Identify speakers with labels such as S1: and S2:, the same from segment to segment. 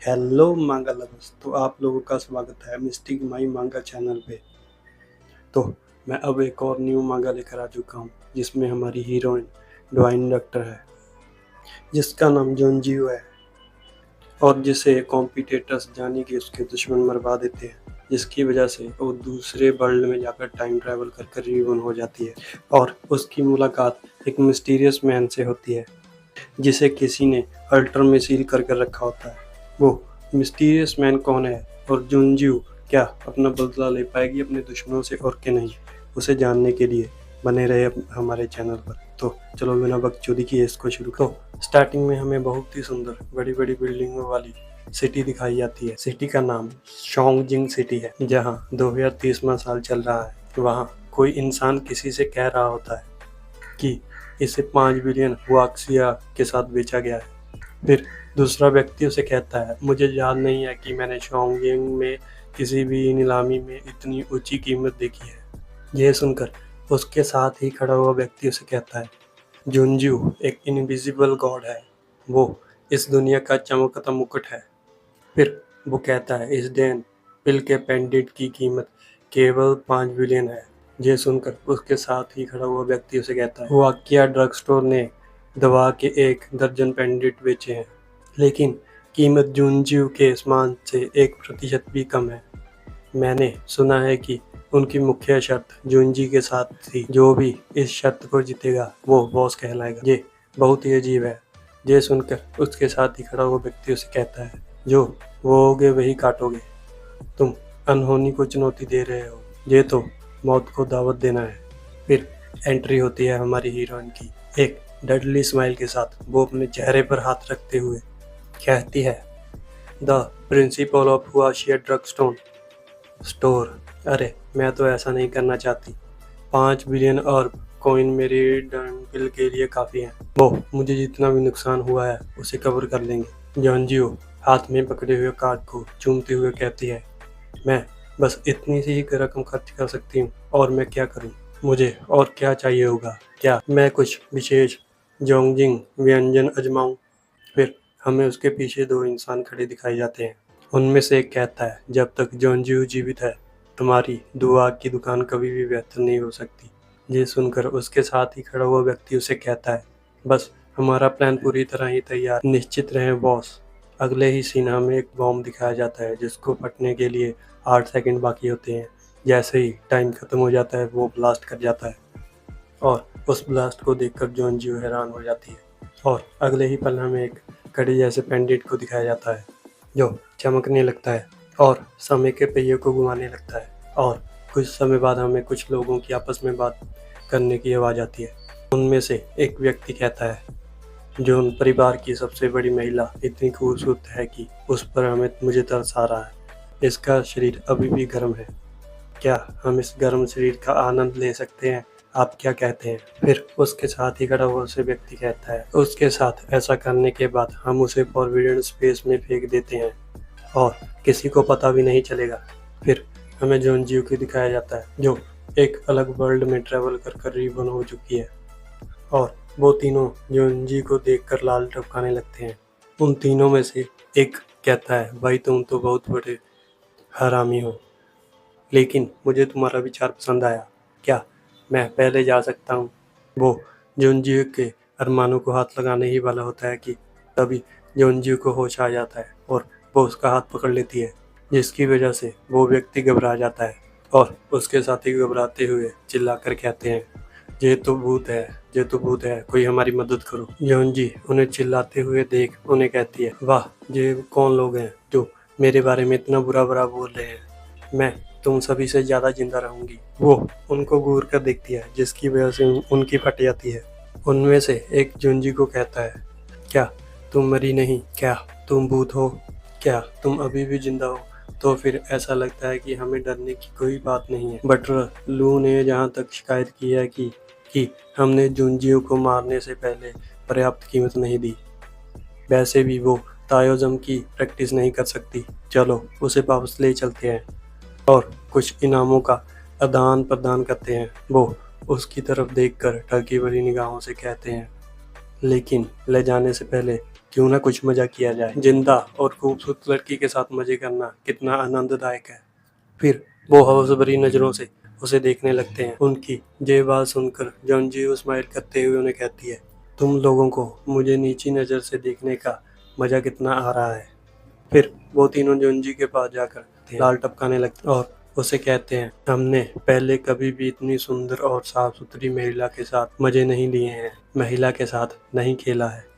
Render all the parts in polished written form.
S1: Hello मांगा lovers. तो आप लोगों का स्वागत है मिस्टिक माई मांगा चैनल पे। तो मैं अब एक और न्यू मांगा लेकर आ चुका हूँ जिसमें हमारी हीरोइन डिवाइन डॉक्टर है जिसका नाम जोनजियो है और जिसे कॉम्पिटिटर्स जाने कि उसके दुश्मन मरवा देते हैं, जिसकी वजह से वो दूसरे वर्ल्ड में जाकर टाइम ट्रैवल कर रिबॉर्न हो जाती है और उसकी मुलाकात एक मिस्टीरियस मैन से होती है जिसे किसी ने अल्टर में सील कर रखा होता है। वो मिस्टीरियस मैन कौन है और जुनजियो क्या अपना बदला ले पाएगी अपने दुश्मनों से और क्या नहीं, उसे जानने के लिए बने रहे हमारे चैनल पर। तो चलो बिना बकचोदी किए इसको शुरू करो। स्टार्टिंग में हमें बहुत ही सुंदर बड़ी बड़ी बिल्डिंगों वाली सिटी दिखाई जाती है। सिटी का नाम शोंगजिंग सिटी है, जहाँ 2030वां साल चल रहा है। वहाँ कोई इंसान किसी से कह रहा होता है कि इसे 5 बिलियन हुआक्सिया के साथ बेचा गया है। फिर दूसरा व्यक्ति उसे कहता है, मुझे याद नहीं है कि मैंने शोंगजिंग में किसी भी नीलामी में इतनी ऊंची कीमत देखी है। यह सुनकर उसके साथ ही खड़ा हुआ व्यक्ति उसे कहता है, जुनजियो एक इनविजिबल गॉड है, वो इस दुनिया का चमकता मुकुट है। फिर वो कहता है, इस डेन पिल के पेंडेंट की कीमत केवल 5 बिलियन है। ये सुनकर उसके साथ ही खड़ा हुआ व्यक्ति उसे कहता है, वाकिया ड्रग स्टोर ने दवा के 1 दर्जन पेंडेंट बेचे हैं, लेकिन कीमत जुनजियो के सामान से 1% भी कम है। मैंने सुना है कि उनकी मुख्य शर्त जुनजी के साथ थी, जो भी इस शर्त को जीतेगा वो बॉस कहलाएगा। ये बहुत ही अजीब है। ये सुनकर उसके साथ ही खड़ा हुआ व्यक्ति उसे कहता है, जो बोओगे वही काटोगे, तुम अनहोनी को चुनौती दे रहे हो, ये तो मौत को दावत देना है। फिर एंट्री होती है हमारी हीरोइन की एक डेडली स्माइल के साथ। वो अपने चेहरे पर हाथ रखते हुए कहती है, the principal of Huaxia drug store. अरे मैं तो ऐसा नहीं करना चाहती। 5 बिलियन और कॉइन मेरी डंपिल के लिए काफ़ी हैं। वो मुझे जितना भी नुकसान हुआ है उसे कवर कर लेंगे। जॉनजियो हाथ में पकड़े हुए कार्ड को चूमते हुए कहती है, मैं बस इतनी सी ही रकम खर्च कर सकती हूँ और मैं क्या करूँ, मुझे और क्या चाहिए होगा, क्या मैं कुछ विशेष जोंगजिंग व्यंजन आजमाऊँ। फिर हमें उसके पीछे 2 इंसान खड़े दिखाई जाते हैं। उनमें से एक कहता है, जब तक जोंजियो जीवित है तुम्हारी दुआ की दुकान कभी भी बेहतर नहीं हो सकती। ये सुनकर उसके साथ ही खड़ा हुआ व्यक्ति उसे कहता है, बस हमारा प्लान पूरी तरह ही तैयार, निश्चित रहें बॉस। अगले ही सीन में एक बॉम्ब दिखाया जाता है जिसको फटने के लिए 8 सेकंड बाकी होते हैं। जैसे ही टाइम खत्म हो जाता है वो ब्लास्ट कर जाता है और उस ब्लास्ट को देखकर जोनजियो हैरान हो जाती है और अगले ही पल हमें एक घड़ी जैसे पेंडेंट को दिखाया जाता है जो चमकने लगता है और समय के पहिए को घुमाने लगता है। और कुछ समय बाद हमें कुछ लोगों की आपस में बात करने की आवाज़ आती है। उनमें से एक व्यक्ति कहता है, जो उन परिवार की सबसे बड़ी महिला इतनी खूबसूरत है कि उस पर मुझे तरस आ रहा है। इसका शरीर अभी भी गर्म है, क्या हम इस गर्म शरीर का आनंद ले सकते हैं, आप क्या कहते हैं। फिर उसके साथ ही खड़ा हुआ उसे व्यक्ति कहता है, उसके साथ ऐसा करने के बाद हम उसे फॉरबिडन स्पेस में फेंक देते हैं और किसी को पता भी नहीं चलेगा। फिर हमें जोनजियो को दिखाया जाता है जो एक अलग वर्ल्ड में ट्रैवल कर रिबॉर्न हो चुकी है और वो तीनों जोनजी को देखकर लाल टपकाने लगते हैं। उन तीनों में से एक कहता है, भाई तुम तो बहुत बड़े हरामी हो, लेकिन मुझे तुम्हारा विचार पसंद आया, क्या मैं पहले जा सकता हूँ। वो जोनजियो के अरमानों को हाथ लगाने ही वाला होता है कि तभी जोनजियो को होश आ जाता है और वो उसका हाथ पकड़ लेती है, जिसकी वजह से वो व्यक्ति घबरा जाता है और उसके साथी घबराते हुए चिल्लाकर कहते हैं, ये तो भूत है, ये तो भूत है, कोई हमारी मदद करो। जोनजी उन्हें चिल्लाते हुए देख उन्हें कहती है, वाह ये कौन लोग हैं जो मेरे बारे में इतना बुरा बुरा बोल रहे हैं, मैं तुम सभी से ज़्यादा जिंदा रहूंगी। वो उनको घूर कर देखती है जिसकी वजह से उनकी फट जाती है। उनमें से एक जोनजी को कहता है, क्या तुम मरी नहीं, क्या तुम भूत हो, क्या तुम अभी भी जिंदा हो। तो फिर ऐसा लगता है कि हमें डरने की कोई बात नहीं है। बट लू ने जहाँ तक शिकायत की है कि हमने जोनजियो को मारने से पहले पर्याप्त कीमत नहीं दी। वैसे भी वो ताओइज्म की प्रैक्टिस नहीं कर सकती, चलो उसे वापस ले चलते हैं और कुछ इनामों का आदान प्रदान करते हैं। वो उसकी तरफ देखकर ठगी भरी निगाहों से कहते हैं, लेकिन ले जाने से पहले क्यों ना कुछ मजा किया जाए। जिंदा और खूबसूरत लड़की के साथ मजे करना कितना आनंददायक है। फिर वो हवस भरी नजरों से उसे देखने लगते हैं। उनकी ये बात सुनकर जॉनजियो स्माइल करते हुए उन्हें कहती है, तुम लोगों को मुझे नीची नज़र से देखने का मजा कितना आ रहा है। फिर वो तीनों जॉनजी के पास जाकर लाल टपकाने लगते हैं और उसे कहते हैं, हमने पहले कभी भी इतनी सुंदर और साफ सुथरी महिला के साथ मजे नहीं लिए हैं, महिला के साथ नहीं खेला है।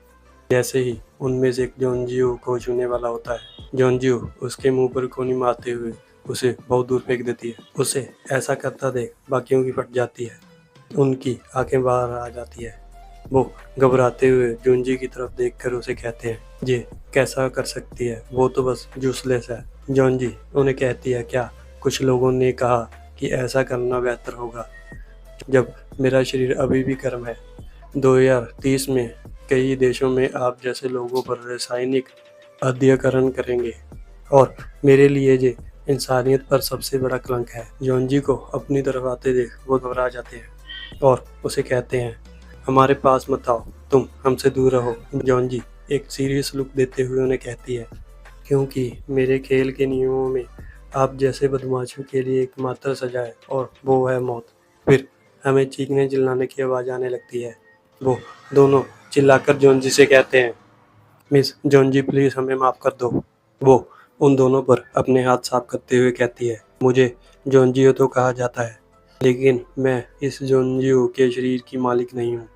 S1: जैसे ही उनमें से एक जॉनजियो को छूने वाला होता है, जॉनजियो उसके मुंह पर गोली मारते हुए उसे बहुत दूर फेंक देती है। उसे ऐसा करता देख बाकियों की फट जाती है, उनकी आंखें बाहर आ जाती है। वो घबराते हुए जॉनजी की तरफ देखकर उसे कहते हैं, ये कैसा कर सकती है, वो तो बस यूजलेस है। जॉनजी उन्हें कहती है, क्या कुछ लोगों ने कहा कि ऐसा करना बेहतर होगा, जब मेरा शरीर अभी भी गर्म है। 2030 में कई देशों में आप जैसे लोगों पर रासायनिक अध्ययन करेंगे और मेरे लिए ये इंसानियत पर सबसे बड़ा कलंक है। जॉनजी को अपनी तरफ आते देख वो घबरा जाते हैं और उसे कहते हैं, हमारे पास मत आओ, तुम हमसे दूर रहो। जॉनजी एक सीरियस लुक देते हुए उन्हें कहती है, क्योंकि मेरे खेल के नियमों में आप जैसे बदमाशों के लिए एकमात्र सजा है और वो है मौत। फिर हमें चीखने चिल्लाने की आवाज़ आने लगती है। वो दोनों चिल्लाकर जॉनजी से कहते हैं, मिस जॉनजी प्लीज़ हमें माफ़ कर दो। वो उन दोनों पर अपने हाथ साफ करते हुए कहती है, मुझे जॉनजियो तो कहा जाता है, लेकिन मैं इस जॉनजियो के शरीर की मालिक नहीं हूँ।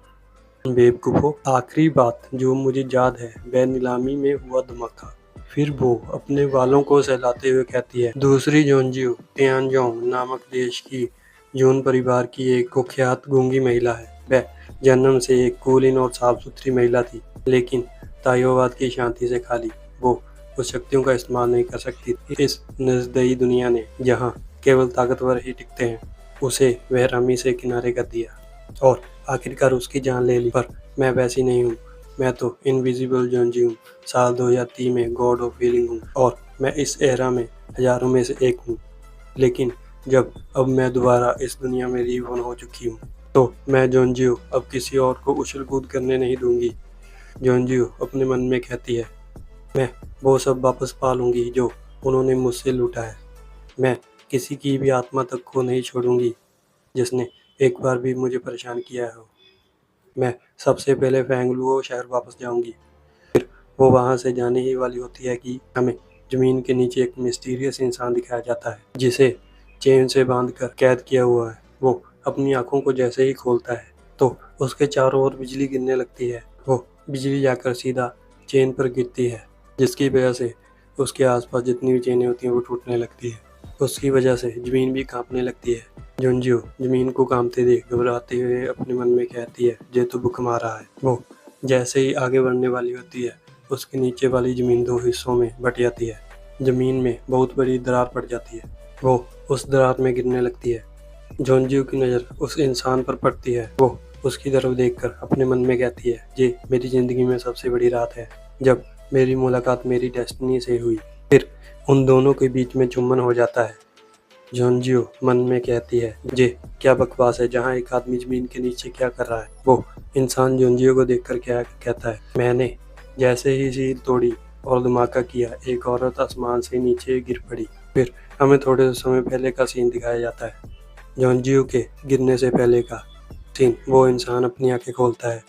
S1: बेवकूफ़ों, आखिरी बात जो मुझे याद है वह नीलामी में हुआ धमाका। फिर वो अपने बालों को सहलाते हुए कहती है, दूसरी जॉनजियो तियानजोंग नामक देश की जून परिवार की एक कुख्यात गूंगी महिला है। वह जन्म से एक कुलीन और साफ सुथरी महिला थी, लेकिन ताओवाद की शांति से खाली वो उस शक्तियों का इस्तेमाल नहीं कर सकती थी। इस नजदई दुनिया ने जहाँ केवल ताकतवर ही टिकते हैं, उसे बेरहमी से किनारे कर दिया और आखिरकार उसकी जान ले ली। पर मैं वैसी नहीं हूँ, मैं तो इनविजिबल जॉनजी हूँ। साल 2003 में गॉड ऑफ हीलिंग हूँ और मैं इस एरा में हजारों में से एक हूँ। लेकिन जब अब मैं दोबारा इस दुनिया में रीबॉर्न हो चुकी हूँ, तो मैं जॉनजियो अब किसी और को उछल कूद करने नहीं दूंगी। जॉनजियो अपने मन में कहती है, मैं वो सब वापस पा लूंगी जो उन्होंने मुझसे लूटा है। मैं किसी की भी आत्मा तक को नहीं छोड़ूंगी जिसने एक बार भी मुझे परेशान किया हो। मैं सबसे पहले फेंगलुओ शहर वापस जाऊंगी। फिर वो वहाँ से जाने ही वाली होती है कि हमें जमीन के नीचे एक मिस्टीरियस इंसान दिखाया जाता है, जिसे चेन से बांधकर कैद किया हुआ है। वो अपनी आंखों को जैसे ही खोलता है तो उसके चारों ओर बिजली गिरने लगती है। वो बिजली जाकर सीधा चेन पर गिरती है, जिसकी वजह से उसके आसपास जितनी भी चेनें होती हैं वो टूटने लगती है। उसकी वजह से ज़मीन भी कांपने लगती है। जॉनजियो ज़मीन को कांपते देख घबराते हुए अपने मन में कहती है, ये तो भूकंप आ रहा है। वो जैसे ही आगे बढ़ने वाली होती है, उसके नीचे वाली ज़मीन दो हिस्सों में बट जाती है। ज़मीन में बहुत बड़ी दरार पड़ जाती है। वो उस दरार में गिरने लगती है। जॉनजियो की नज़र उस इंसान पर पड़ती है। वो उसकी तरफ देखकर अपने मन में कहती है, ये मेरी ज़िंदगी में सबसे बड़ी रात है, जब मेरी मुलाकात मेरी डेस्टिनी से हुई। फिर उन दोनों के बीच में चुम्बन हो जाता है। जॉनजियो मन में कहती है, ये क्या बकवास है, जहाँ एक आदमी जमीन के नीचे क्या कर रहा है। वो इंसान जॉनजियो को देखकर क्या कहता है, मैंने जैसे ही सील तोड़ी और धमाका किया, एक औरत आसमान से नीचे गिर पड़ी। फिर हमें थोड़े समय पहले का सीन दिखाया जाता है, जॉनजियो के गिरने से पहले का सीन। वो इंसान अपनी आंखें खोलता है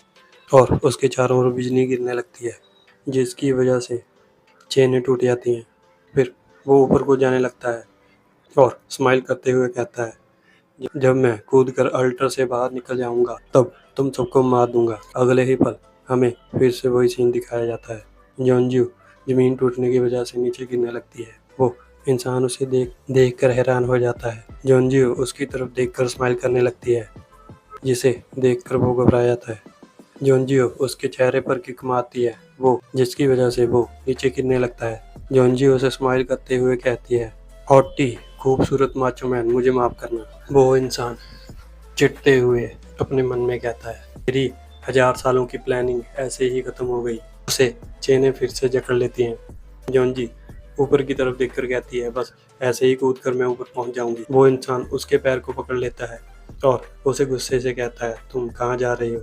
S1: और उसके चारों ओर बिजली गिरने लगती है, जिसकी वजह से चेनें टूट जाती हैं। फिर वो ऊपर को जाने लगता है और स्माइल करते हुए कहता है, जब मैं कूद कर अल्टर से बाहर निकल जाऊंगा तब तुम सबको मार दूंगा। अगले ही पल हमें फिर से वही सीन दिखाया जाता है। जॉनजियो जमीन टूटने की वजह से नीचे गिरने लगती है। वो इंसान उसे देख कर हैरान हो जाता है। जॉनजियो उसकी तरफ देखकर स्माइल करने लगती है, जिसे देखकर वो घबरा जाता है। जॉनजियो उसके चेहरे पर किक मारती है, वो जिसकी वजह से वो नीचे गिरने लगता है। जॉनजियो उसे स्माइल करते हुए कहती है, हॉटी खूबसूरत माचो मैन, मुझे माफ़ करना। वो इंसान चिढ़ते हुए अपने मन में कहता है, मेरी 1000 सालों की प्लानिंग ऐसे ही खत्म हो गई। उसे चेनें फिर से जकड़ लेती हैं। जॉनजी ऊपर की तरफ देखकर कहती है, बस ऐसे ही कूद कर मैं ऊपर पहुंच जाऊंगी। वो इंसान उसके पैर को पकड़ लेता है और उसे गुस्से से कहता है, तुम कहाँ जा रही हो।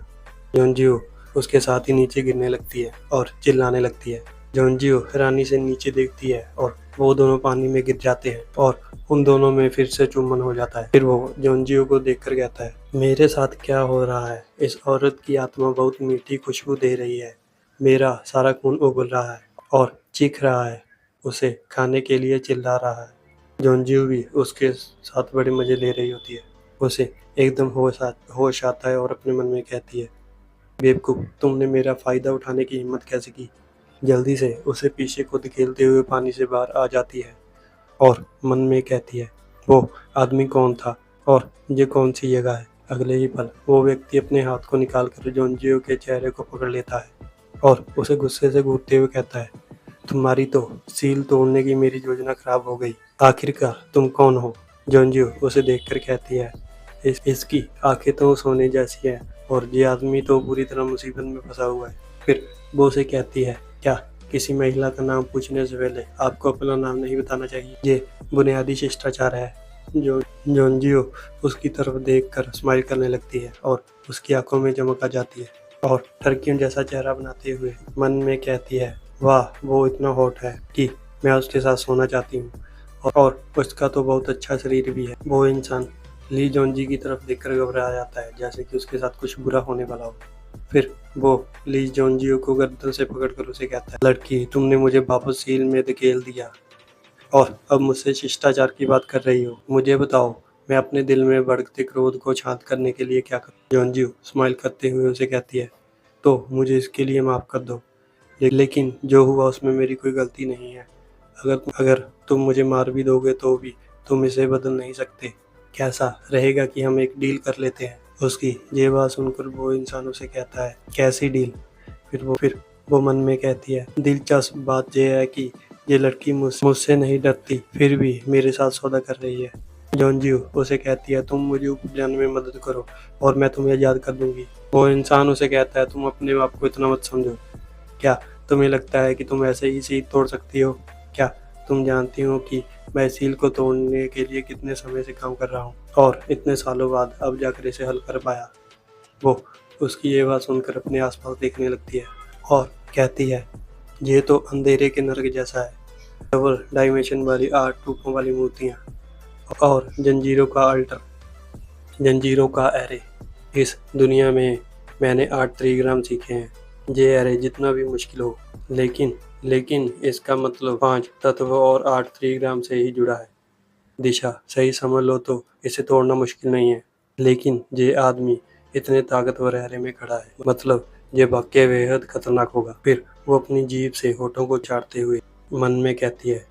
S1: जॉनजियो उसके साथ ही नीचे गिरने लगती है और चिल्लाने लगती है। जोंजियो हैरानी से नीचे देखती है और वो दोनों पानी में गिर जाते हैं और उन दोनों में फिर से चुम्बन हो जाता है। फिर वो जोंजियो को देखकर कहता है, मेरे साथ क्या हो रहा है? इस औरत की आत्मा बहुत मीठी खुशबू दे रही है। मेरा सारा खून उबल रहा है और चीख रहा है, उसे खाने के लिए चिल्ला रहा है। जोंजियो भी उसके साथ बड़े मजे ले रही होती है। उसे एकदम होश आता है और अपने मन में कहती है, बेवकूफ, तुमने मेरा फायदा उठाने की हिम्मत कैसे की? जल्दी से उसे पीछे को धकेलते हुए पानी से बाहर आ जाती है और मन में कहती है, वो आदमी कौन था और ये कौन सी जगह है? अगले ही पल वो व्यक्ति अपने हाथ को निकालकर जोंजियो के चेहरे को पकड़ लेता है और उसे गुस्से से घूरते हुए कहता है, तुम्हारी तो सील तोड़ने की मेरी योजना खराब हो गई। आखिरकार तुम कौन हो? जोंजियो उसे देखकर कहती है, इसकी आंखें तो सोने जैसी है और ये आदमी तो पूरी तरह मुसीबत में फंसा हुआ है। फिर वो उसे कहती है, क्या किसी महिला का नाम पूछने से पहले आपको अपना नाम नहीं बताना चाहिए? ये बुनियादी शिष्टाचार है। जोंजियो उसकी तरफ देखकर स्माइल करने लगती है और उसकी आंखों में चमक आ जाती है और टर्कियों जैसा चेहरा बनाते हुए मन में कहती है, वाह, वो इतना हॉट है कि मैं उसके साथ सोना चाहती हूँ और उसका तो बहुत अच्छा शरीर भी है। वो इंसान ली जोंजी की तरफ देखकर घबरा जाता है, जैसे कि उसके साथ कुछ बुरा होने वाला हो। फिर वो ली जोंजियो को गर्दन से पकड़कर उसे कहता है, लड़की, तुमने मुझे वापस सील में धकेल दिया और अब मुझसे शिष्टाचार की बात कर रही हो। मुझे बताओ, मैं अपने दिल में भड़कते क्रोध को शांत करने के लिए क्या करूं? जोंजियो स्माइल करते हुए उसे कहती है, तो मुझे इसके लिए माफ़ कर दो, लेकिन जो हुआ उसमें मेरी कोई गलती नहीं है। अगर तुम मुझे मार भी दोगे तो भी तुम इसे बदल नहीं सकते। कैसा रहेगा कि हम एक डील कर लेते हैं? उसकी ये बात सुनकर वो इंसान उसे कहता है, कैसी डील? फिर वो मन में कहती है, दिलचस्प बात यह है कि ये लड़की मुझसे नहीं डरती, फिर भी मेरे साथ सौदा कर रही है। जोंजियो उसे कहती है, तुम मुझे ऊपर जाने में मदद करो और मैं तुम्हें आज़ाद कर दूंगी। वो इंसान उसे कहता है, तुम अपने आप को इतना मत समझो। क्या तुम्हें लगता है कि तुम ऐसे ही सील तोड़ सकती हो? क्या तुम जानती हो कि मैं सील को तोड़ने के लिए कितने समय से काम कर रहा हूँ और इतने सालों बाद अब जाकर इसे हल कर पाया? वो उसकी ये बात सुनकर अपने आसपास देखने लगती है और कहती है, ये तो अंधेरे के नरक जैसा है। डबल डायमेंशन वाली 8 रूपों वाली मूर्तियाँ और जंजीरों का एरे। इस दुनिया में मैंने 8 त्रिग्राम सीखे हैं। ये एरे जितना भी मुश्किल हो, लेकिन इसका मतलब 5 तत्व और 8 त्रिग्राम से ही जुड़ा है। दिशा सही समझ लो तो इसे तोड़ना मुश्किल नहीं है, लेकिन ये आदमी इतने ताकतवर एरे में खड़ा है, मतलब ये वाकई बेहद खतरनाक होगा। फिर वो अपनी जीभ से होठों को चाटते हुए मन में कहती है,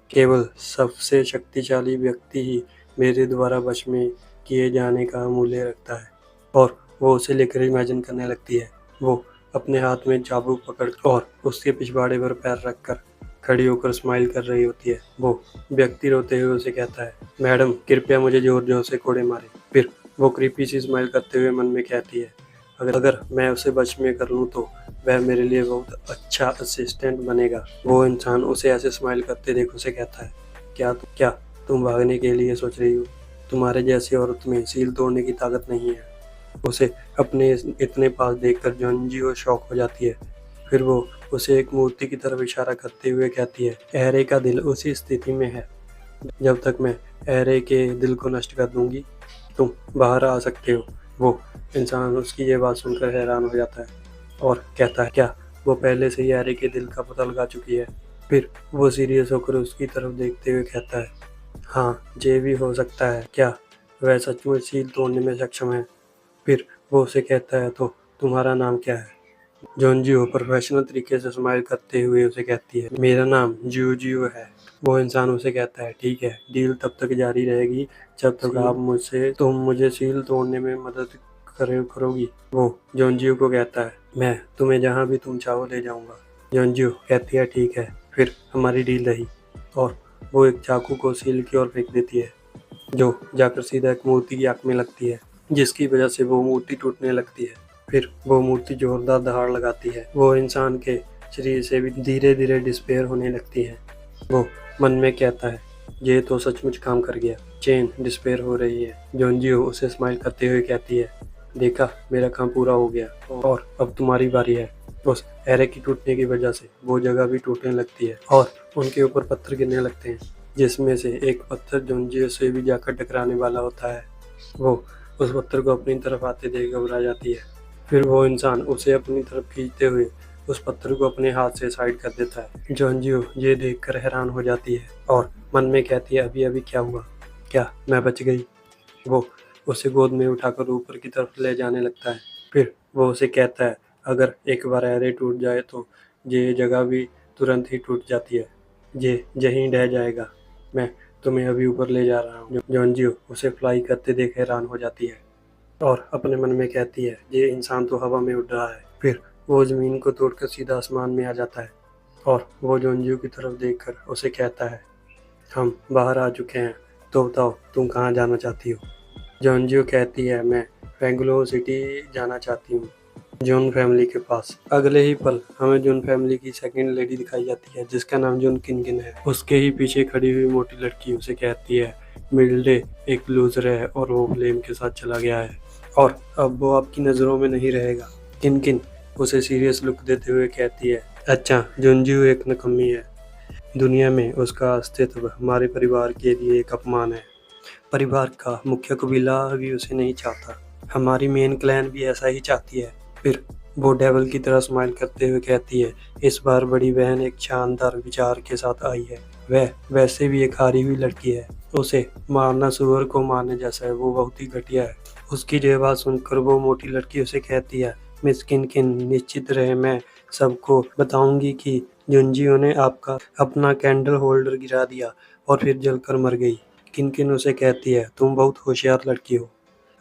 S1: केवल सबसे शक्तिशाली व्यक्ति ही मेरे द्वारा वश में किए जाने का मूल्य रखता है। और वो उसे लेकर इमेजिन करने लगती है। वो अपने हाथ में चाबुक पकड़ और उसके पिछवाड़े पर पैर रखकर खड़ी होकर स्माइल कर रही होती है। वो व्यक्ति रोते हुए उसे कहता है, मैडम, कृपया मुझे जोर जोर से कोड़े मारे। फिर वो क्रीपी सी स्माइल करते हुए मन में कहती है, अगर मैं उसे वश में कर लूँ तो वह मेरे लिए बहुत अच्छा असिस्टेंट बनेगा। वो इंसान उसे ऐसे स्माइल करते देख उसे कहता है, क्या तुम भागने के लिए सोच रही हो? तुम्हारे जैसी औरत में सील तोड़ने की ताकत नहीं है। उसे अपने इतने पास देखकर जोंजियो शॉक हो जाती है। फिर वो उसे एक मूर्ति की तरफ इशारा करते हुए कहती है, एरे का दिल उसी स्थिति में है जब तक मैं एरे के दिल को नष्ट कर दूंगी तुम बाहर आ सकते हो। वो इंसान उसकी ये बात सुनकर हैरान हो जाता है और कहता है, क्या वो पहले से ही एरे के दिल का पता लगा चुकी है? फिर वो सीरियस होकर उसकी तरफ देखते हुए कहता है, हाँ, ये भी हो सकता है। क्या वह सचमुच सील तोड़ने में सक्षम है? फिर वो उसे कहता है, तो तुम्हारा नाम क्या है? जोंजियो प्रोफेशनल तरीके से स्माइल करते हुए उसे कहती है, मेरा नाम जियो है। वो इंसान उसे कहता है, ठीक है, डील तब तक जारी रहेगी जब तक तुम मुझे सील तोड़ने में मदद करोगी। वो जोंजियो को कहता है, मैं तुम्हें जहाँ भी तुम चाहो ले जाऊंगा। जोंजियो कहती है, ठीक है। फिर हमारी डील रही और वो एक चाकू को सील की ओर फेंक देती है, जो जाकर सीधा एक मूर्ति की आंख में लगती है, जिसकी वजह से वो मूर्ति टूटने लगती है। फिर वो मूर्ति जोरदार दहाड़ लगाती है। वो इंसान के शरीर से भी धीरे धीरे डिस्पेयर होने लगती है। वो मन में कहता है, ये तो सचमुच काम कर गया, चेन डिस्पेयर हो रही है। जोंजियो उसे स्माइल करते हुए कहती है, देखा, मेरा काम पूरा हो गया और अब तुम्हारी बारी है। उस एरे की टूटने की वजह से वो जगह भी टूटने लगती है और उनके ऊपर पत्थर गिरने लगते हैं, जिसमें से एक पत्थर जोंजियो से भी जाकर टकराने वाला होता है। वो उस पत्थर को अपनी तरफ आते देख घबरा जाती है। फिर वो इंसान उसे अपनी तरफ खींचते हुए उस पत्थर को अपने हाथ से साइड कर देता है। जोंजियो ये देखकर हैरान हो जाती है और मन में कहती है, अभी अभी क्या हुआ, क्या मैं बच गई? वो उसे गोद में उठाकर ऊपर की तरफ ले जाने लगता है। फिर वो उसे कहता है, अगर एक बार एरे टूट जाए तो ये जगह भी तुरंत ही टूट जाती है, ये यहीं ढह जाएगा। मैं तुम्हें अभी ऊपर ले जा रहा हूँ। जोंजियो उसे फ्लाई करते देख हैरान हो जाती है और अपने मन में कहती है, ये इंसान तो हवा में उड़ रहा है। फिर वो ज़मीन को तोड़कर सीधा आसमान में आ जाता है और वो जोंजियो की तरफ देखकर उसे कहता है, हम बाहर आ चुके हैं, तो बताओ तुम कहाँ जाना चाहती हो? जोंजियो कहती है, मैं बेंगलोर सिटी जाना चाहती हूँ, जून फैमिली के पास। अगले ही पल हमें जून फैमिली की सेकंड लेडी दिखाई जाती है, जिसका नाम जून किनकिन है। उसके ही पीछे खड़ी हुई मोटी लड़की उसे कहती है, मिल्डे एक लूजर है और वो फ्लेम के साथ चला गया है और अब वो आपकी नज़रों में नहीं रहेगा। किनकिन उसे सीरियस लुक देते हुए कहती है, अच्छा, जोंजियो एक नकम्मी है, दुनिया में उसका अस्तित्व हमारे परिवार के लिए एक अपमान है। परिवार का मुख्य कबीला भी उसे नहीं चाहता, हमारी मेन क्लैन भी ऐसा ही चाहती है। फिर वो डेविल की तरह स्माइल करते हुए कहती है, इस बार बड़ी बहन एक शानदार विचार के साथ आई है। वह वैसे भी एक हारी हुई लड़की है, उसे मारना सुअर को मारने जैसा है, वो बहुत ही घटिया है। उसकी ये बात सुनकर वो मोटी लड़की उसे कहती है, मिस किनकिन निश्चित रहे, मैं सबको बताऊंगी कि जुंजियो ने आपका अपना कैंडल होल्डर गिरा दिया और फिर जलकर मर गई। किनकिन उसे कहती है, तुम बहुत होशियार लड़की हो,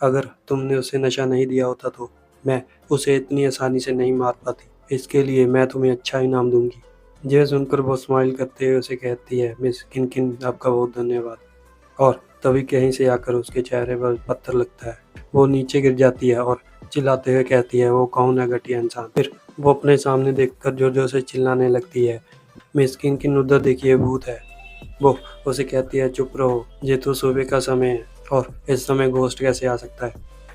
S1: अगर तुमने उसे नशा नहीं दिया होता तो मैं उसे इतनी आसानी से नहीं मार पाती, इसके लिए मैं तुम्हें अच्छा इनाम दूंगी। यह सुनकर वो स्माइल करते हुए उसे कहती है, मिस किनकिन आपका बहुत धन्यवाद। और तभी कहीं से आकर उसके चेहरे पर पत्थर लगता है, वो नीचे गिर जाती है और चिल्लाते हुए कहती है, वो कौन है घटिया इंसान? फिर वो अपने सामने देखकर जोर जोर से चिल्लाने लगती है, मिस किनकिन उधर देखिए, भूत है। वो उसे कहती है, चुप रहो, ये तो सुबह का समय है और इस समय घोस्ट कैसे आ सकता है?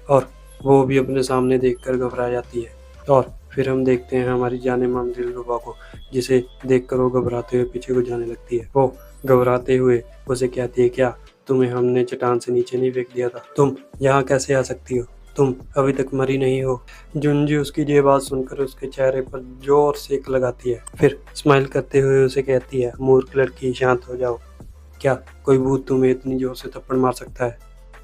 S1: और वो भी अपने सामने देखकर घबरा जाती है। और फिर हम देखते हैं हमारी जाने मन दिलरुबा को, जिसे देखकर वो घबराते हुए पीछे को जाने लगती है। वो घबराते हुए उसे कहती है, क्या तुम्हें हमने चट्टान से नीचे नहीं फेंक दिया था? तुम यहाँ कैसे आ सकती हो? तुम अभी तक मरी नहीं हो। जुंजी उसकी ये बात सुनकर उसके चेहरे पर जोर से एक लगाती है, फिर स्माइल करते हुए उसे कहती है, मूर्ख लड़की, शांत हो जाओ, क्या कोई भूत तुम्हें इतनी जोर से थप्पड़ मार सकता है?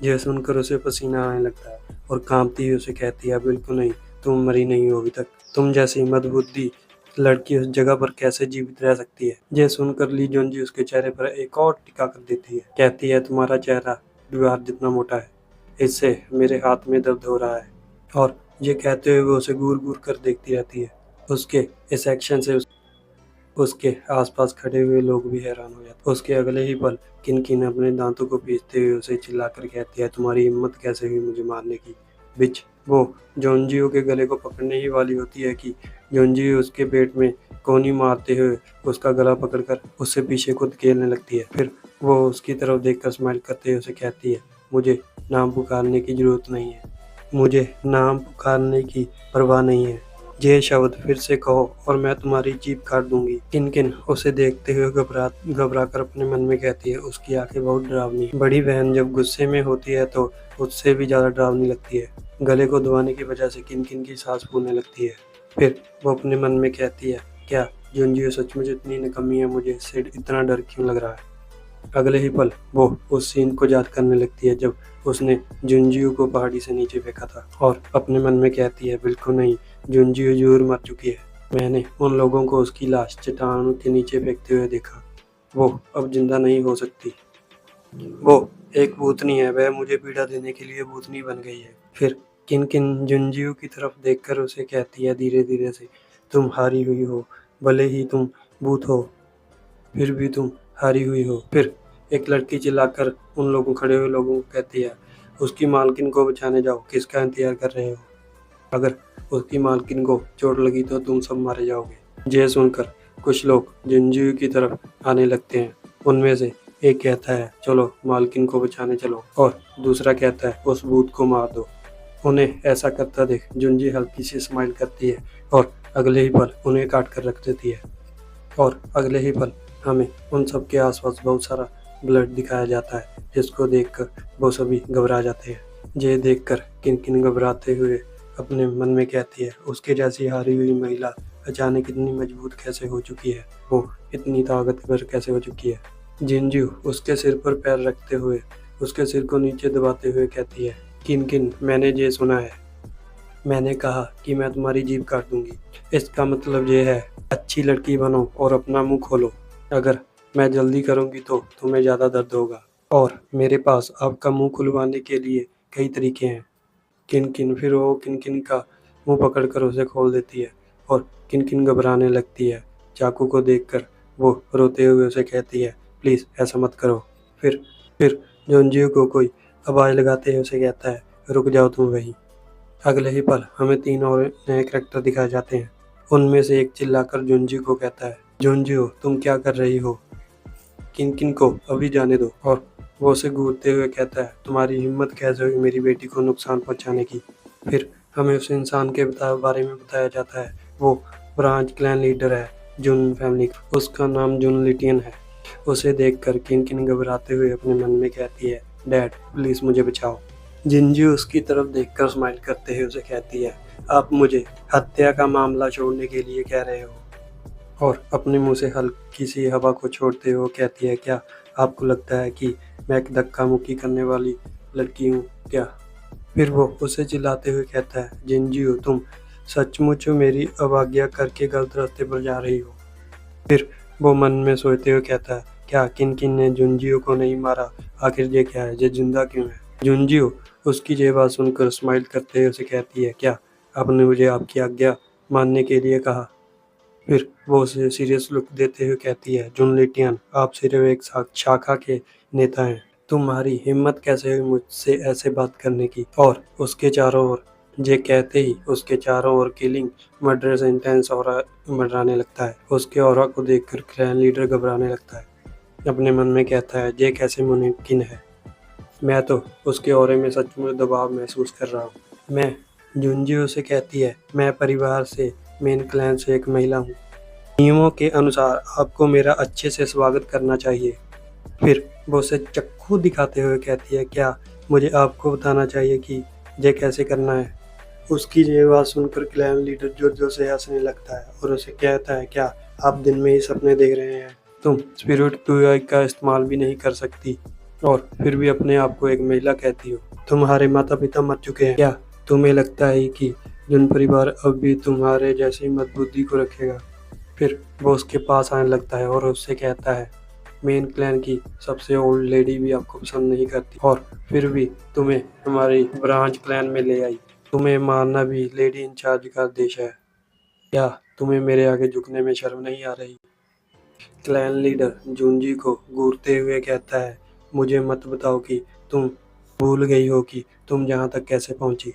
S1: यह सुनकर उसे पसीना आने लगता है और कांपती हुई उसे कहती है, बिल्कुल नहीं, तुम मरी नहीं हो अभी तक, तुम जैसी मदबुद्धि लड़की उस जगह पर कैसे जीवित रह सकती है? यह सुनकर ली जोंजी उसके चेहरे पर एक और टिका कर देती है, कहती है, तुम्हारा चेहरा दीवार जितना मोटा है, इससे मेरे हाथ में दर्द हो रहा है। और ये कहते हुए वो उसे घूर घूर कर देखती रहती है। उसके इस एक्शन से उसके आसपास खड़े हुए लोग भी हैरान हो जाते। उसके अगले ही पल किनकिन अपने दांतों को पीसते हुए उसे चिल्लाकर कहती है, तुम्हारी हिम्मत कैसे हुई मुझे मारने की? बिच वो जोंजियो के गले को पकड़ने ही वाली होती है कि जोंजियो उसके पेट में कोनी मारते हुए उसका गला पकड़कर उससे पीछे को धकेलने लगती है। फिर वो उसकी तरफ देखकर स्माइल करते हुए उसे कहती है, मुझे नाम पुकारने की जरूरत नहीं है, मुझे नाम पुकारने की परवाह नहीं है, ये शब्द फिर से कहो और मैं तुम्हारी जीभ काट दूंगी। किनकिन उसे देखते हुए घबरा कर अपने मन में कहती है, उसकी आंखें बहुत डरावनी। बड़ी बहन जब गुस्से में होती है तो उससे भी ज्यादा डरावनी लगती है। गले को दबाने की वजह से किनकिन की सांस फूलने लगती है। फिर वो अपने मन में कहती है, क्या जुंजियो सचमुच इतनी निकम्मी है, मुझे इससे इतना डर क्यों लग रहा है? अगले ही पल वो उस सीन को याद करने लगती है जब उसने जुंजियो को पहाड़ी से नीचे फेंका था और अपने मन में कहती है, बिल्कुल नहीं, जुंजियो जरूर मर चुकी है, मैंने उन लोगों को उसकी लाश चट्टान के नीचे फेंकते हुए देखा, वो अब जिंदा नहीं हो सकती, वो एक भूतनी है, वह मुझे पीड़ा देने के लिए भूतनी बन गई है। फिर किनकिन जुंजियो की तरफ देखकर उसे कहती है धीरे धीरे से, तुम हारी हुई हो, भले ही तुम भूत हो फिर भी तुम हारी हुई हो। फिर एक लड़की चिल्लाकर उन लोगों खड़े हुए लोगों को कहती है, उसकी मालकिन को बचाने जाओ, किसका इंतजार कर रहे हो? अगर उसकी मालकिन को चोट लगी तो तुम सब मारे जाओगे। यह सुनकर कुछ लोग जुंजियो की तरफ आने लगते हैं। उनमें से एक कहता है, चलो मालकिन को बचाने चलो, और दूसरा कहता है, उस भूत को मार दो। उन्हें ऐसा करता देख जुंजी हल्की सी स्माइल करती है और अगले ही पल उन्हें काट कर रख देती है। और अगले ही पल हमें उन सब के आसपास बहुत सारा ब्लड दिखाया जाता है, जिसको देखकर वो सभी घबरा जाते हैं। ये देखकर किनकिन घबराते हुए अपने मन में कहती है, उसके जैसी हारी हुई महिला अचानक इतनी मजबूत कैसे हो चुकी है, वो इतनी ताकतवर कैसे हो चुकी है। जिंजू उसके सिर पर पैर रखते हुए उसके सिर को नीचे दबाते हुए कहती है, किनकिन मैंने ये सुना है, मैंने कहा कि मैं तुम्हारी जीभ काट दूंगी। इसका मतलब ये है, अच्छी लड़की बनो और अपना मुंह खोलो। अगर मैं जल्दी करूंगी तो तुम्हें ज़्यादा दर्द होगा और मेरे पास आपका मुंह खुलवाने के लिए कई तरीके हैं। किनकिन फिर वो किनकिन का मुंह पकड़कर उसे खोल देती है और किनकिन घबराने लगती है। चाकू को देखकर वो रोते हुए उसे कहती है, प्लीज़ ऐसा मत करो। फिर जोंजियो को कोई आवाज़ लगाते हुए उसे कहता है, रुक जाओ तुम वहीं। अगले ही पल हमें 3 और नए करैक्टर दिखाए जाते हैं। उनमें से एक चिल्लाकर जुंजी को कहता है, जुंजियो तुम क्या कर रही हो, किनकिन को अभी जाने दो। और वो उसे घूरते हुए कहता है, तुम्हारी हिम्मत कैसे हुई मेरी बेटी को नुकसान पहुंचाने की। फिर हमें उस इंसान के बारे में बताया जाता है, वो ब्रांच क्लैन लीडर है जुन फैमिली का। उसका नाम जुन लिटियन है। उसे देखकर किनकिन घबराते हुए अपने मन में कहती है, डैड प्लीज़ मुझे बचाओ। जिंजी उसकी तरफ देखकर स्माइल करते हुए उसे कहती है, आप मुझे हत्या का मामला छोड़ने के लिए कह रहे हो। और अपने मुंह से हल्की सी हवा को छोड़ते हुए कहती है, क्या आपको लगता है कि मैं एक धक्का मुक्की करने वाली लड़की हूँ क्या। फिर वो उसे चिल्लाते हुए कहता है, जिंजियो तुम सचमुच मेरी अवज्ञा करके गलत रास्ते पर जा रही हो। फिर वो मन में सोचते हुए कहता है, क्या किनकिन ने जुंजियो को नहीं मारा, आखिर ये क्या है, ये जिंदा क्यों है। जुंजियो उसकी ये बात सुनकर स्माइल करते हुए उसे कहती है, क्या आपने मुझे आपकी आज्ञा मानने के लिए कहा। फिर वो उसे सीरियस लुक देते हुए कहती है, जुन लिटियन आप सिर्फ एक शाखा के नेता हैं, तुम्हारी हिम्मत कैसे हुई मुझसे ऐसे बात करने की। और उसके चारों ओर ये कहते ही उसके चारों ओर किलिंग मर्डर से इंटेंस और मंडराने लगता है। उसके ऑरा को देखकर क्लैन लीडर घबराने लगता है। अपने मन में कहता है, ये कैसे मुमकिन है, मैं तो उसके ऑरे में सचमुच दबाव महसूस कर रहा हूँ। मैं जुंजियो से कहती है, मैं परिवार से मेन क्लैन से एक महिला हूँ, नियमों के अनुसार आपको मेरा अच्छे से स्वागत करना चाहिए। फिर वो उसे चक्कू दिखाते हुए कहती है, क्या मुझे आपको बताना चाहिए कि ये कैसे करना है। उसकी ये बात सुनकर क्लैन लीडर जोर जोर से हंसने लगता है और उसे कहता है, क्या आप दिन में ही सपने देख रहे हैं, तुम स्पिरिट क्यूआई का इस्तेमाल भी नहीं कर सकती और फिर भी अपने आप को एक महिला कहती हो। तुम्हारे माता पिता मर चुके हैं, क्या तुम्हें लगता है कि जुन परिवार अब भी तुम्हारे जैसी मदबुद्धि को रखेगा। फिर वो उसके पास आने लगता है और उससे कहता है, मेन क्लैन की सबसे ओल्ड लेडी भी आपको पसंद नहीं करती और फिर भी तुम्हें हमारी ब्रांच क्लैन में ले आई। तुम्हें मारना भी लेडी इंचार्ज का आदेश है, क्या तुम्हें मेरे आगे झुकने में शर्म नहीं आ रही। क्लैन लीडर जुंजी को घूरते हुए कहता है, मुझे मत बताओ कि तुम भूल गई हो कि तुम यहाँ तक कैसे पहुँची।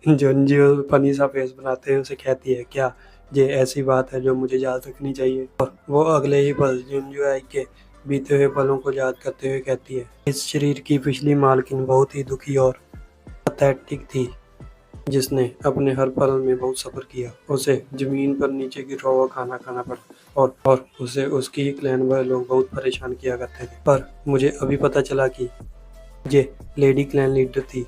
S1: जुंजी फनी सा फेस बनाते हुए उसे कहती है, क्या ये ऐसी बात है जो मुझे याद रखनी चाहिए। और वो अगले ही पल जुंजुआई के बीते हुए पलों को याद करते हुए कहती है, इस शरीर की पिछली मालकिन बहुत ही दुखी और पैथेटिक थी, जिसने अपने हर पल में बहुत सब्र किया। उसे जमीन पर नीचे गिरा हुआ खाना खाना पड़ा और उसे उसकी ही क्लैन वाले लोग बहुत परेशान किया करते थे। पर मुझे अभी पता चला कि ये लेडी क्लैन लीडर थी,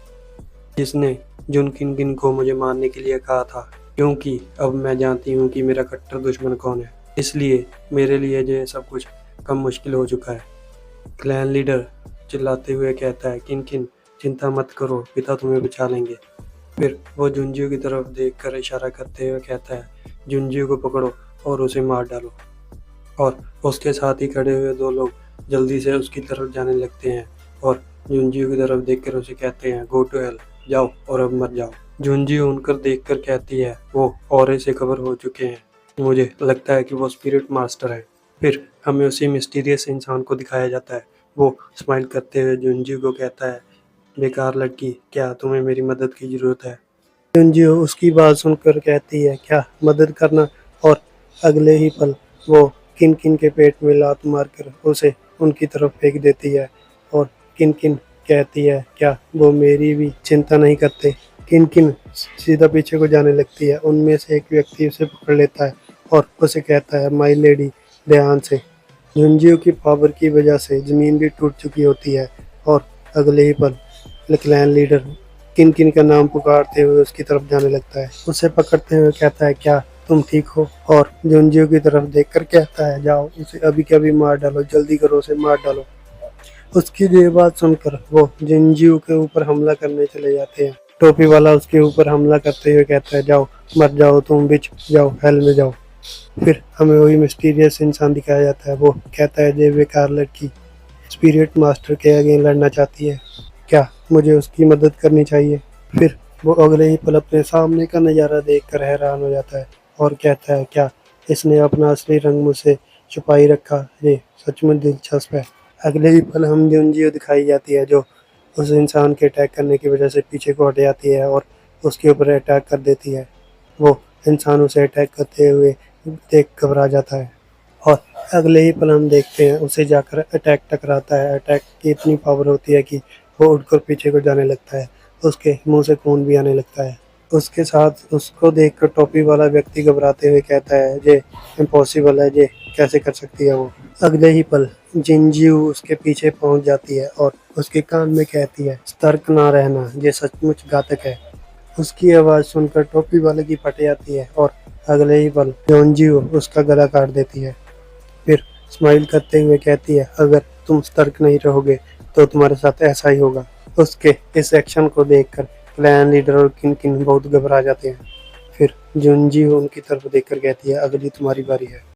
S1: जिसने जुन किनकिन को मुझे मारने के लिए कहा था, क्योंकि अब मैं जानती हूँ कि मेरा कट्टर दुश्मन कौन है। इसलिए मेरे लिए ये सब कुछ कम मुश्किल हो चुका है। क्लैन लीडर चिल्लाते हुए कहता है, किनकिन चिंता मत करो, पिता तुम्हें बचा लेंगे। फिर वो जुंजियो की तरफ देखकर इशारा करते हुए कहता है, जुंजियो को पकड़ो और उसे मार डालो। और उसके साथ ही खड़े हुए 2 लोग जल्दी से उसकी तरफ जाने लगते हैं और जुंजियो की तरफ देखकर उसे कहते हैं, गो टू हेल, जाओ और अब मर जाओ। जुंजियो उनकर देखकर कहती है, वो ऑरे से कवर हो चुके हैं, मुझे लगता है कि वो स्पिरिट मास्टर है। फिर हमें उसी मिस्टीरियस इंसान को दिखाया जाता है। वो स्माइल करते हुए जुंजियो को कहता है, बेकार लड़की, क्या तुम्हें मेरी मदद की ज़रूरत है। जुंजियो उसकी बात सुनकर कहती है, क्या मदद करना। और अगले ही पल वो किनकिन के पेट में लात मारकर उसे उनकी तरफ फेंक देती है और किनकिन कहती है, क्या वो मेरी भी चिंता नहीं करते। किन किन सीधा पीछे को जाने लगती है। उनमें से एक व्यक्ति उसे पकड़ लेता है और उसे कहता है, माई लेडी ध्यान से। झुंझुनू की पावर की वजह से जमीन भी टूट चुकी होती है और अगले ही पल क्लैन लीडर किन किन का नाम पुकारते हुए उसकी तरफ जाने लगता है। उसे पकड़ते हुए कहता है, क्या तुम ठीक हो? और झुंझुनू की तरफ देखकर कहता है, जाओ उसे अभी के अभी मार डालो, जल्दी करो, उसे मार डालो। उसकी ये बात सुनकर वो झुंझुनू के ऊपर हमला करने चले जाते हैं। टोपी वाला उसके ऊपर हमला करते हुए कहता है, जाओ मर जाओ, तुम बिच जाओ, हेल में जाओ। फिर हमें वही मिस्टीरियस इंसान दिखाया जाता है। वो कहता है, ये बेकार लड़की स्पिरिट मास्टर के अगेंस्ट लड़ना चाहती है, क्या मुझे उसकी मदद करनी चाहिए? फिर वो अगले ही पल अपने सामने का नज़ारा देखकर हैरान हो जाता है और कहता है, क्या इसने अपना असली रंग मुझसे छुपाई रखा? ये सच में दिलचस्प है। अगले ही पल हम जुंजियो दिखाई जाती है, जो उस इंसान के अटैक करने की वजह से पीछे को हट जाती है और उसके ऊपर अटैक कर देती है। वो इंसान उसे अटैक करते हुए देख घबरा जाता है और अगले ही पल हम देखते हैं उसे जाकर अटैक टकराता है। अटैक की इतनी पावर होती है कि वो उड़कर पीछे को जाने लगता है। उसके मुंह से खून भी आने लगता है। उसके साथ उसको देखकर टोपी वाला व्यक्ति घबराते हुए कहता है, ये इम्पॉसिबल है, ये कैसे कर सकती है वो? अगले ही पल जिंजियो उसके पीछे पहुंच जाती है और उसके कान में कहती है, सतर्क ना रहना, ये सचमुच घातक है। उसकी आवाज़ सुनकर टोपी वाले की फट जाती है और अगले ही पल जिंजियो उसका गला काट देती है। फिर स्माइल करते हुए कहती है, अगर तुम सतर्क नहीं रहोगे तो तुम्हारे साथ ऐसा ही होगा। उसके इस एक्शन को देखकर क्लैन लीडर और किन किन बहुत घबरा जाते हैं। फिर जुंजी उनकी तरफ देखकर कहती है, अगली तुम्हारी बारी है।